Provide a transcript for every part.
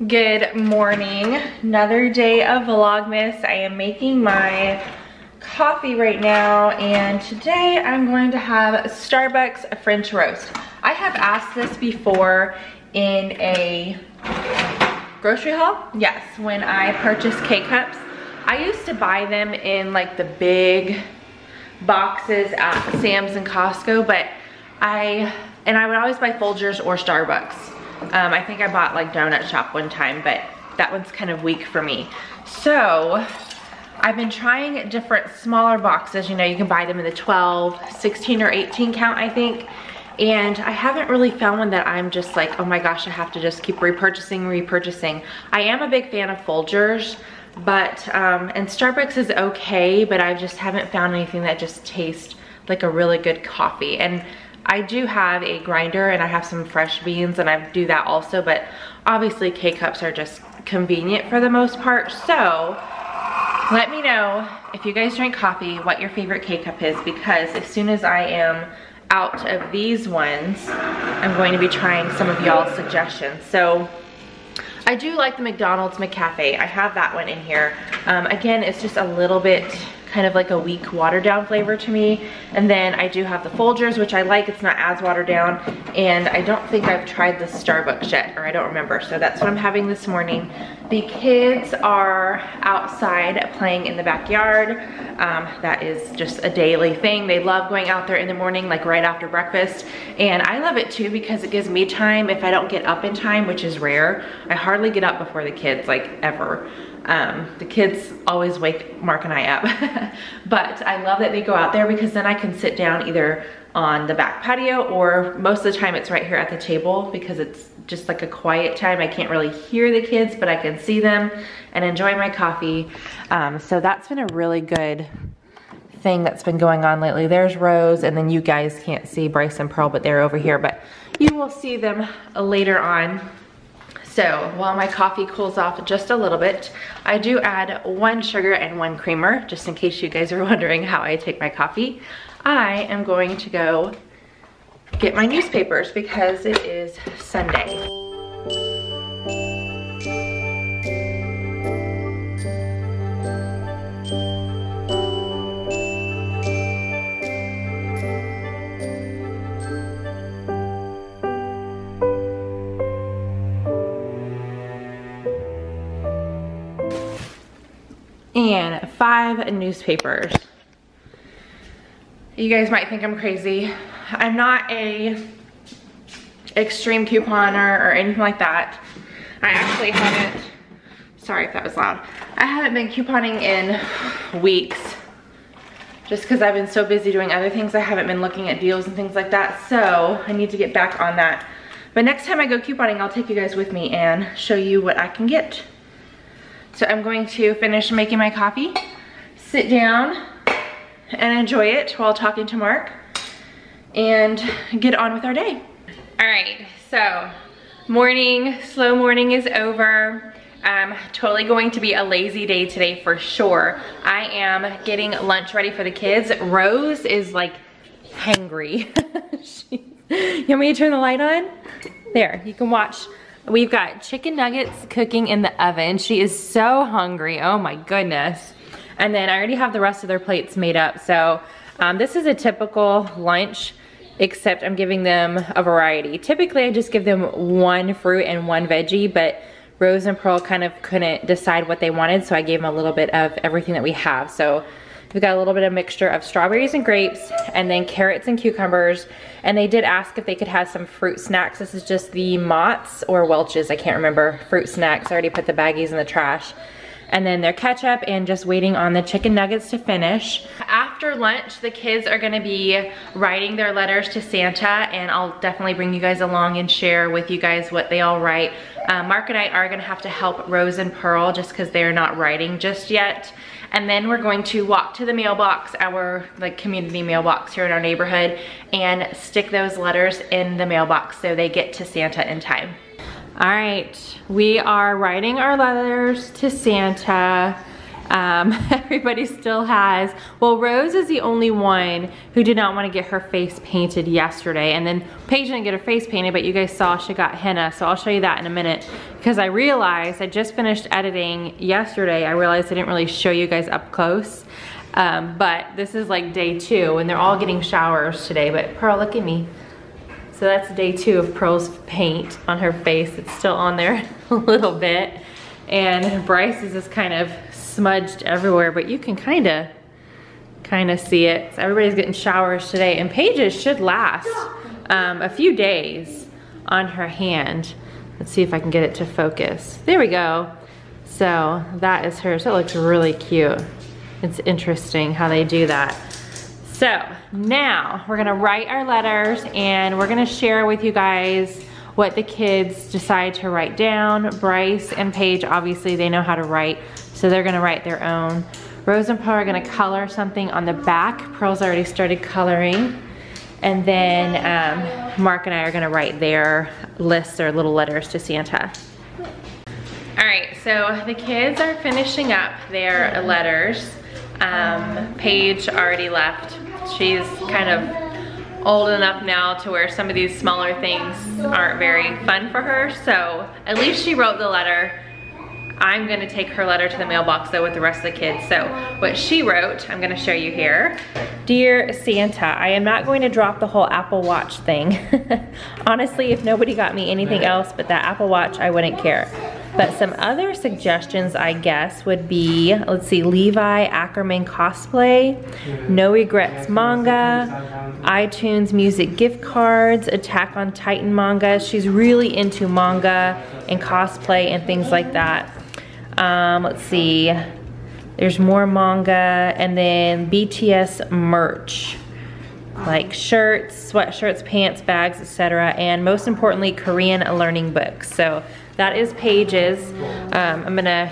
Good morning. Another day of Vlogmas. I am making my coffee right now, and today I'm going to have Starbucks French roast. I have asked this before in a grocery haul. Yes, when I purchased K-Cups. I used to buy them in like the big boxes at Sam's and Costco, but I would always buy Folgers or Starbucks. I think I bought like Donut Shop one time, but that one's kind of weak for me. So I've been trying different smaller boxes. You know, you can buy them in the 12, 16, or 18 count, I think. And I haven't really found one that I'm just like, oh my gosh, I have to just keep repurchasing. I am a big fan of Folgers, but, and Starbucks is okay, but I just haven't found anything that just tastes like a really good coffee. And I do have a grinder and I have some fresh beans and I do that also, but obviously K-Cups are just convenient for the most part. So let me know if you guys drink coffee, what your favorite K-Cup is, because as soon as I am out of these ones, I'm going to be trying some of y'all's suggestions. So I do like the McDonald's McCafe. I have that one in here. Again, it's just a little bit kind of like a weak watered down flavor to me. And then I do have the Folgers, which I like. It's not as watered down. And I don't think I've tried the Starbucks yet, or I don't remember. So that's what I'm having this morning. The kids are outside playing in the backyard. That is just a daily thing. They love going out there in the morning, like right after breakfast. And I love it too because it gives me time if I don't get up in time, which is rare. I hardly get up before the kids, like ever. The kids always wake Mark and I up. But I love that they go out there because then I can sit down either on the back patio, or most of the time it's right here at the table because it's just like a quiet time. I can't really hear the kids, but I can see them and enjoy my coffee. So that's been a really good thing that's been going on lately. There's Rose, and then you guys can't see Bryce and Pearl, but they're over here, but you will see them later on. So while my coffee cools off just a little bit, I do add 1 sugar and 1 creamer, just in case you guys are wondering how I take my coffee. I am going to go get my newspapers because it is Sunday. And 5 newspapers. You guys might think I'm crazy. I'm not a extreme couponer or anything like that. I actually haven't, sorry if that was loud. I haven't been couponing in weeks just because I've been so busy doing other things. I haven't been looking at deals and things like that. So I need to get back on that. But next time I go couponing, I'll take you guys with me and show you what I can get. So I'm going to finish making my coffee, sit down and enjoy it while talking to Mark, and get on with our day. All right, so slow morning is over. Totally going to be a lazy day today for sure. I am getting lunch ready for the kids. Rose is like hangry. You want me to turn the light on? There, you can watch. We've got chicken nuggets cooking in the oven. She is so hungry, oh my goodness. And then I already have the rest of their plates made up. So this is a typical lunch, except I'm giving them a variety. Typically I just give them 1 fruit and 1 veggie, but Rose and Pearl kind of couldn't decide what they wanted, so I gave them a little bit of everything that we have. So we've got a little bit of mixture of strawberries and grapes, and then carrots and cucumbers. And they did ask if they could have some fruit snacks. This is just the Mott's or Welch's, I can't remember, fruit snacks. I already put the baggies in the trash. And then their ketchup, and just waiting on the chicken nuggets to finish. After lunch, the kids are gonna be writing their letters to Santa, and I'll definitely bring you guys along and share with you guys what they all write. Mark and I are gonna have to help Rose and Pearl just because they're not writing just yet. And then we're going to walk to the mailbox, our like community mailbox here in our neighborhood, and stick those letters in the mailbox so they get to Santa in time. All right, we are writing our letters to Santa. Everybody still has, well, Rose is the only one who did not want to get her face painted yesterday, and then Paige didn't get her face painted, but you guys saw she got henna, so I'll show you that in a minute, because I realized I just finished editing yesterday. I realized I didn't really show you guys up close, but this is like day 2, and they're all getting showers today. But Pearl, look at me. So that's day 2 of Pearl's paint on her face. It's still on there a little bit, and Bryce is just kind of smudged everywhere, but you can kind of see it. So everybody's getting showers today, and Paige's should last a few days on her hand. Let's see if I can get it to focus. There we go. So that is hers. It looks really cute. It's interesting how they do that. So now we're gonna write our letters, and we're gonna share with you guys what the kids decide to write down. Bryce and Paige, obviously they know how to write, so they're gonna write their own. Rose and Pearl are gonna color something on the back. Pearl's already started coloring. And then Mark and I are gonna write their lists or little letters to Santa. All right, so the kids are finishing up their letters. Paige already left. She's kind of old enough now to where some of these smaller things aren't very fun for her, so at least she wrote the letter. I'm gonna take her letter to the mailbox though with the rest of the kids. So what she wrote, I'm gonna show you here. Dear Santa, I am not going to drop the whole Apple Watch thing. Honestly, if nobody got me anything else but that Apple Watch, I wouldn't care. But some other suggestions, I guess, would be, let's see, Levi Ackerman cosplay, No Regrets manga, iTunes music gift cards, Attack on Titan manga. She's really into manga and cosplay and things like that. Let's see, there's more manga, and then BTS merch, like shirts, sweatshirts, pants, bags, etc. And most importantly, Korean learning books. So that is Paige's.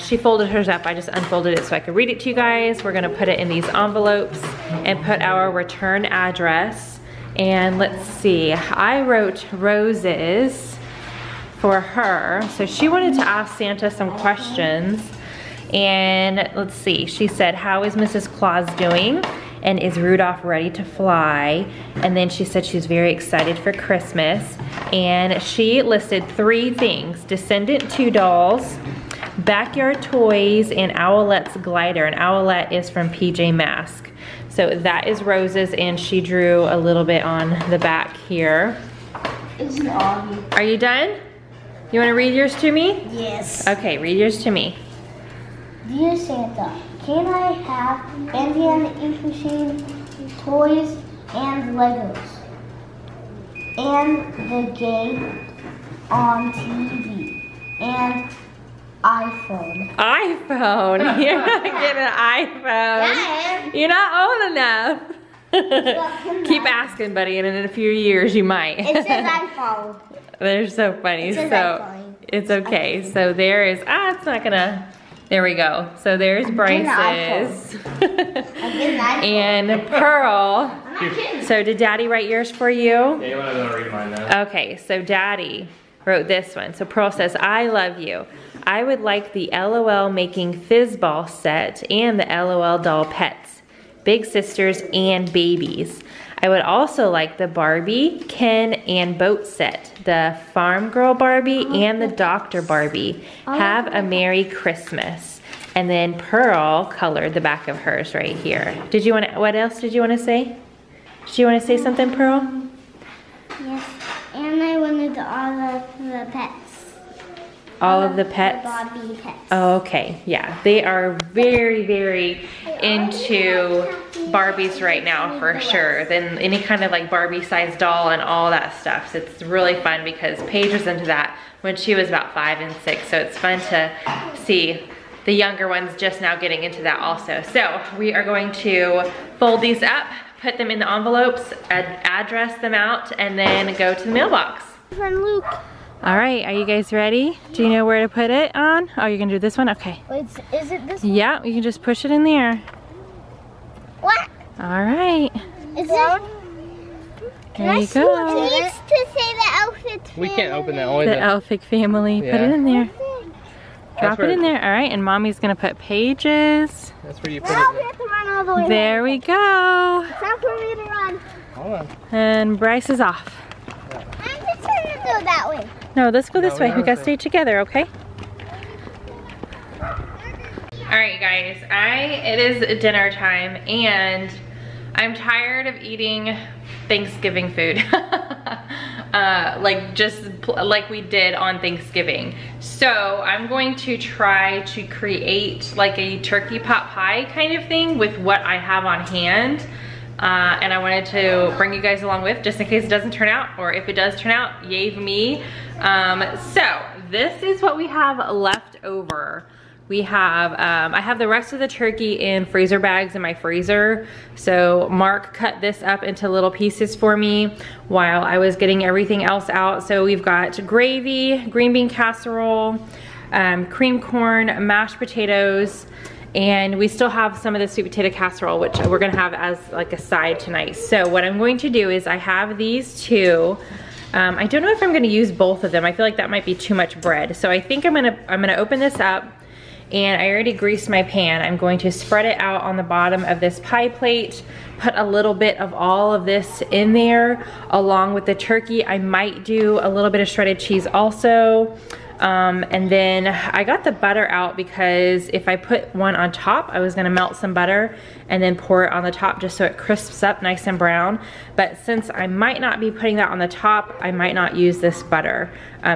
She folded hers up. I just unfolded it so I could read it to you guys. We're gonna put it in these envelopes and put our return address. And let's see, I wrote Rose's for her. So she wanted to ask Santa some questions. And let's see, she said, how is Mrs. Claus doing? And is Rudolph ready to fly? And then she said she's very excited for Christmas. And she listed 3 things: Descendant 2 dolls, backyard toys, and Owlette's glider. And Owlette is from PJ Masks. So that is Rose's, and she drew a little bit on the back here. It's obvious. Are you done? You wanna read yours to me? Yes. Okay, read yours to me. Dear Santa, can I have Indian ink machine, toys, and Legos, and the game on TV, and iPhone? iPhone? You're not getting an iPhone. Yeah. You're not old enough. Keep asking, buddy, and in a few years you might. It says iPhone. They're so funny. It says so iPhone. it's okay. So there is, it's not gonna, there we go. So there's Bryce's. And Pearl. So did Daddy write yours for you? Yeah, you want to read mine now? Okay, so Daddy wrote this one. So Pearl says, I love you. I would like the LOL making Fizzball set and the LOL doll pets, big sisters and babies. I would also like the Barbie, Ken, and boat set, the Farm Girl Barbie and the Doctor Barbie. Have a Merry Christmas. And then Pearl colored the back of hers right here. Did you want to, what else did you want to say? Did you want to say something, Pearl? Yes, and I wanted all of the pets. All of the pets? The Barbie pets. Oh, okay, yeah. They are very, very into Barbies right now for sure. Then any kind of like Barbie sized doll and all that stuff. So it's really fun because Paige was into that when she was about 5 and 6. So it's fun to see the younger ones just now getting into that also. So we are going to fold these up, put them in the envelopes, address them out, and then go to the mailbox. From Luke. All right, are you guys ready? Do you know where to put it on? Oh, you're gonna do this one? Okay. Wait, is it this one? Yeah, you can just push it in there. What? All right. Is it? There you go. It needs to say the outfit family. We can't open that. Only The Elphick family. Yeah. Put it in there. Drop it in there. All right, and Mommy's gonna put Paige's. That's where you put Now we have to run all the way There we go. It's time for me to run. Hold on. And Bryce is off. I'm just trying to go that way. No, let's go this No, way. we We gotta gotta stay together, okay? All right, guys. it is dinner time, and I'm tired of eating Thanksgiving food. Like we did on Thanksgiving. So I'm going to try to create like a turkey pot pie kind of thing with what I have on hand. And I wanted to bring you guys along with, just in case it doesn't turn out, or if it does turn out, yay me. So this is what we have left over. We have, I have the rest of the turkey in freezer bags in my freezer. So Mark cut this up into little pieces for me while I was getting everything else out. So we've got gravy, green bean casserole, cream corn, mashed potatoes, and we still have some of the sweet potato casserole, which we're gonna have as like a side tonight. So what I'm going to do is I have these two. I don't know if I'm gonna use both of them. I feel like that might be too much bread. So I think I'm gonna open this up, and I already greased my pan. I'm going to spread it out on the bottom of this pie plate, put a little bit of all of this in there along with the turkey. I might do a little bit of shredded cheese also. And then I got the butter out because if I put one on top, I was gonna melt some butter and then pour it on the top just so it crisps up nice and brown. But since I might not be putting that on the top, I might not use this butter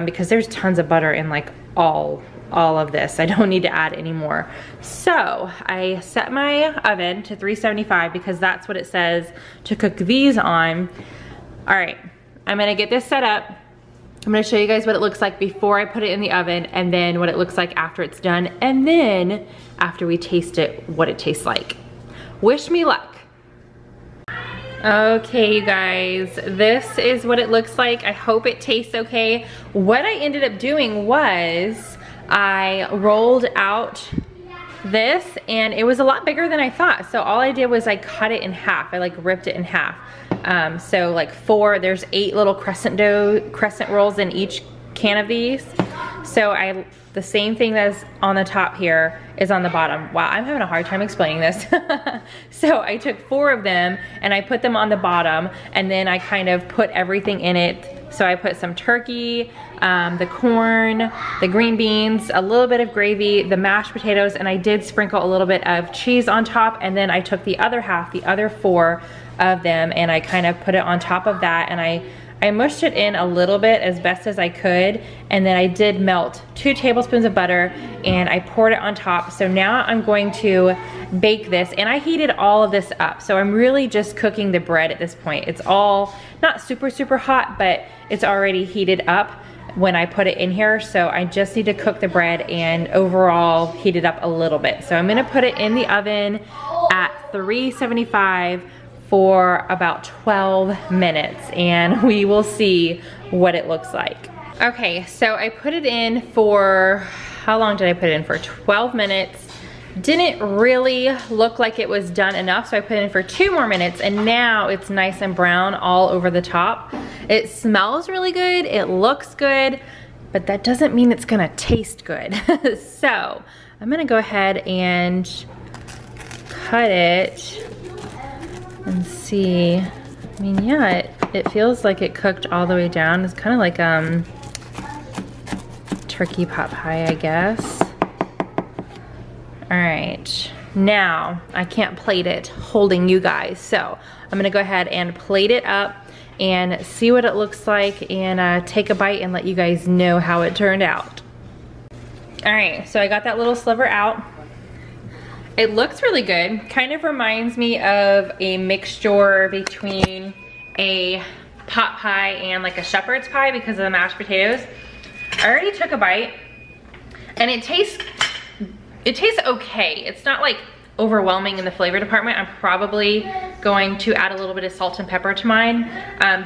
because there's tons of butter in like all of this. I don't need to add any more. So I set my oven to 375 because that's what it says to cook these on. All right, I'm gonna get this set up. I'm gonna show you guys what it looks like before I put it in the oven, and then what it looks like after it's done, and then after we taste it, what it tastes like. Wish me luck. Okay, you guys, this is what it looks like. I hope it tastes okay. What I ended up doing was I rolled out this, and it was a lot bigger than I thought. So all I did was I cut it in half. I like ripped it in half. So like there's 8 little crescent rolls in each can of these. So the same thing that's on the top here is on the bottom. Wow, I'm having a hard time explaining this. So I took 4 of them and I put them on the bottom, and then I kind of put everything in it. So I put some turkey, the corn, the green beans, a little bit of gravy, the mashed potatoes, and I did sprinkle a little bit of cheese on top, and then I took the other half, the other 4 of them, and I kind of put it on top of that, and I mushed it in a little bit as best as I could, and then I did melt 2 tablespoons of butter, and I poured it on top. So now I'm going to bake this, and I heated all of this up. So I'm really just cooking the bread at this point. It's all not super hot, but it's already heated up when I put it in here. So I just need to cook the bread and overall heat it up a little bit. So I'm gonna put it in the oven at 375 for about 12 minutes, and we will see what it looks like. Okay, so I put it in for, how long did I put it in for? 12 minutes. Didn't really look like it was done enough, so I put it in for 2 more minutes, and now it's nice and brown all over the top. It smells really good, it looks good, but that doesn't mean it's gonna taste good. So I'm gonna go ahead and cut it and see. I mean, yeah, it feels like it cooked all the way down. It's kind of like turkey pot pie, I guess. All right, now I can't plate it holding you guys, so I'm gonna go ahead and plate it up and see what it looks like, and take a bite and let you guys know how it turned out. All right, so I got that little sliver out. It looks really good. Kind of reminds me of a mixture between a pot pie and like a shepherd's pie because of the mashed potatoes. I already took a bite, and it tastes okay. It's not like overwhelming in the flavor department. I'm probably going to add a little bit of salt and pepper to mine,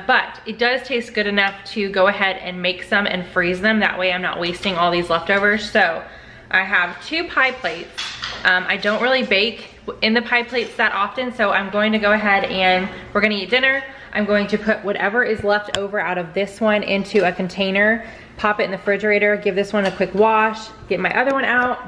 but it does taste good enough to go ahead and make some and freeze them. That way I'm not wasting all these leftovers. So I have 2 pie plates. I don't really bake in the pie plates that often, so I'm going to go ahead and we're gonna eat dinner. I'm going to put whatever is left over out of this one into a container pop it in the refrigerator, give this one a quick wash, get my other one out.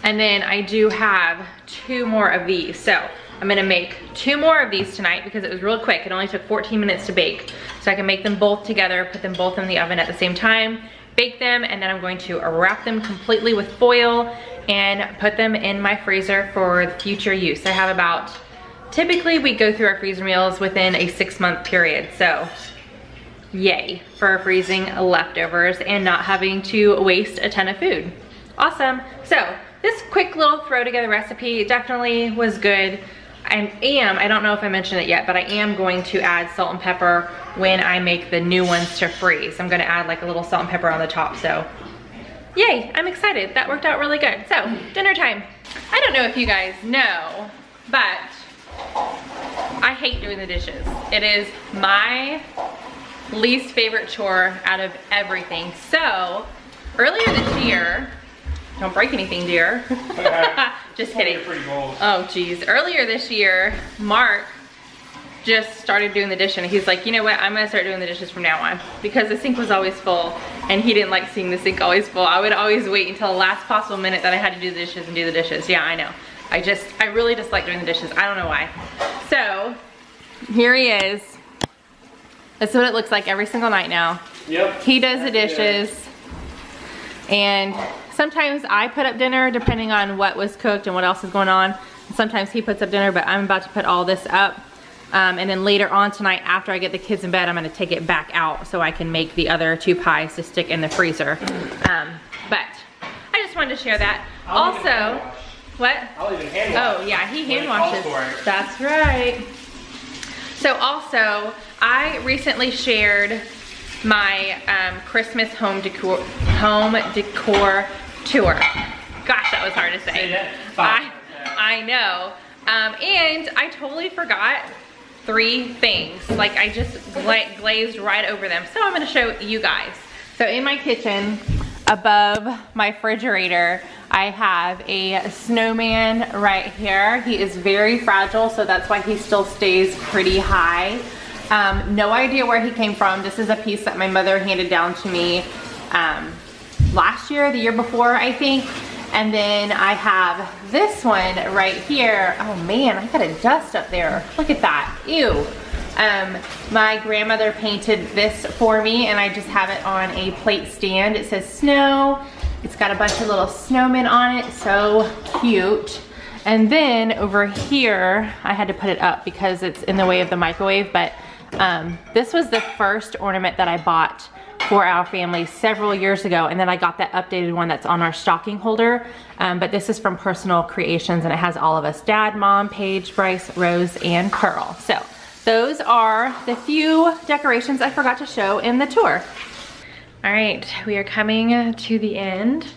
And then I do have 2 more of these. So I'm gonna make 2 more of these tonight because it was real quick. It only took 14 minutes to bake. So I can make them both together, put them both in the oven at the same time, bake them, and then I'm going to wrap them completely with foil and put them in my freezer for future use. I have about, typically we go through our freezer meals within a 6-month period. So yay for freezing leftovers and not having to waste a ton of food. Awesome. So this quick little throw together recipe definitely was good. I don't know if I mentioned it yet, but I am going to add salt and pepper when I make the new ones to freeze. I'm gonna add like a little salt and pepper on the top, so yay, I'm excited. That worked out really good. So, dinner time. I don't know if you guys know, but I hate doing the dishes. It is my least favorite chore out of everything. So, earlier this year, don't break anything, dear. Just kidding. Oh, geez. Earlier this year, Mark just started doing the dishes. He's like, you know what? I'm gonna start doing the dishes from now on because the sink was always full, and he didn't like seeing the sink always full. I would always wait until the last possible minute that I had to do the dishes and do the dishes. Yeah, I know. I really dislike doing the dishes. I don't know why. So here he is. That's what it looks like every single night now. Yep. He does the dishes, and sometimes I put up dinner depending on what was cooked and what else is going on. Sometimes he puts up dinner, but I'm about to put all this up. And then later on tonight, after I get the kids in bed, I'm gonna take it back out so I can make the other 2 pies to stick in the freezer. But I just wanted to share that. Also, what? I'll even hand wash. Oh yeah, he hand washes. That's right. So also, I recently shared my Christmas home decor tour. Gosh, that was hard to say. I know. And I totally forgot 3 things. Like I just glazed right over them. So I'm gonna show you guys. So in my kitchen, above my refrigerator, I have a snowman right here. He is very fragile, so that's why he still stays pretty high. No idea where he came from. This is a piece that my mother handed down to me last year, the year before, I think. And then I have this one right here. Oh man, I got a dust up there. Look at that, ew. My grandmother painted this for me, and I just have it on a plate stand. It says snow. It's got a bunch of little snowmen on it, so cute. And then over here, I had to put it up because it's in the way of the microwave, but this was the first ornament that I bought for our family several years ago, and then I got that updated one that's on our stocking holder. But this is from Personal Creations, and it has all of us: Dad, Mom, Paige, Bryce, Rose, and Pearl. So those are the few decorations I forgot to show in the tour. All right, we are coming to the end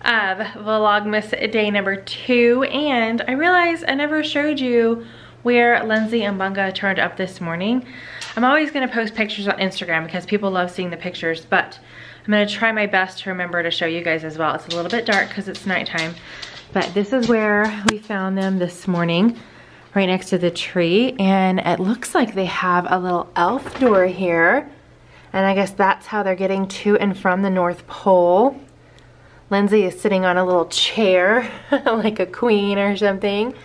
of Vlogmas day number 2, and I realized I never showed you where Lindsay and Bunga turned up this morning. I'm always gonna post pictures on Instagram because people love seeing the pictures, but I'm gonna try my best to remember to show you guys as well. It's a little bit dark because it's nighttime, but this is where we found them this morning, right next to the tree, and it looks like they have a little elf door here, and I guess that's how they're getting to and from the North Pole. Lindsay is sitting on a little chair like a queen or something,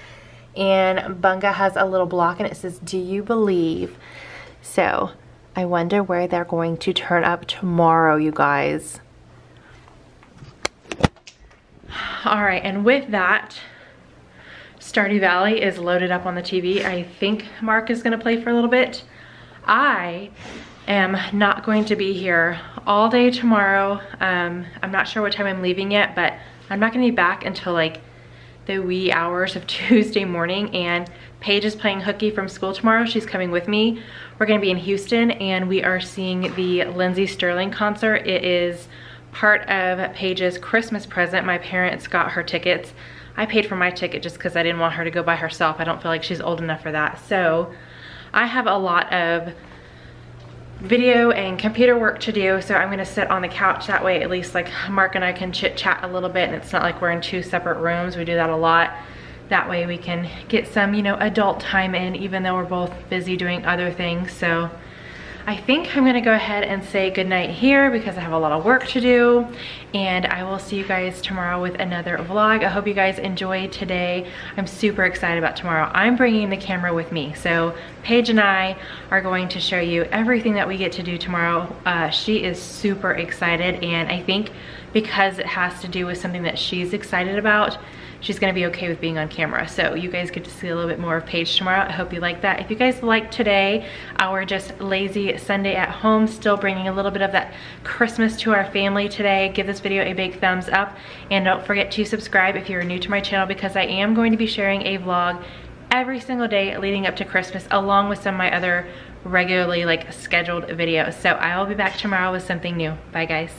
and Bunga has a little block and it says, "Do you believe?" So I wonder where they're going to turn up tomorrow, you guys. All right, and with that, Stardew Valley is loaded up on the TV. I think Mark is gonna play for a little bit. I am not going to be here all day tomorrow. I'm not sure what time I'm leaving yet, but I'm not gonna be back until like the wee hours of Tuesday morning, and Paige is playing hooky from school tomorrow. She's coming with me. We're gonna be in Houston, and we are seeing the Lindsey Sterling concert. It is part of Paige's Christmas present. My parents got her tickets. I paid for my ticket just because I didn't want her to go by herself. I don't feel like she's old enough for that. So I have a lot of video and computer work to do, so I'm gonna sit on the couch. That way at least like Mark and I can chit chat a little bit, and it's not like we're in 2 separate rooms. We do that a lot. That way we can get some, you know, adult time in, even though we're both busy doing other things. So I think I'm gonna go ahead and say goodnight here because I have a lot of work to do, and I will see you guys tomorrow with another vlog. I hope you guys enjoyed today. I'm super excited about tomorrow. I'm bringing the camera with me, so Paige and I are going to show you everything that we get to do tomorrow. She is super excited, and I think because it has to do with something that she's excited about, she's gonna be okay with being on camera. So you guys get to see a little bit more of Paige tomorrow. I hope you like that. If you guys liked today, our just lazy Sunday at home, still bringing a little bit of that Christmas to our family today, give this video a big thumbs up, and don't forget to subscribe if you're new to my channel, because I am going to be sharing a vlog every single day leading up to Christmas, along with some of my other regularly scheduled videos. So I will be back tomorrow with something new. Bye guys.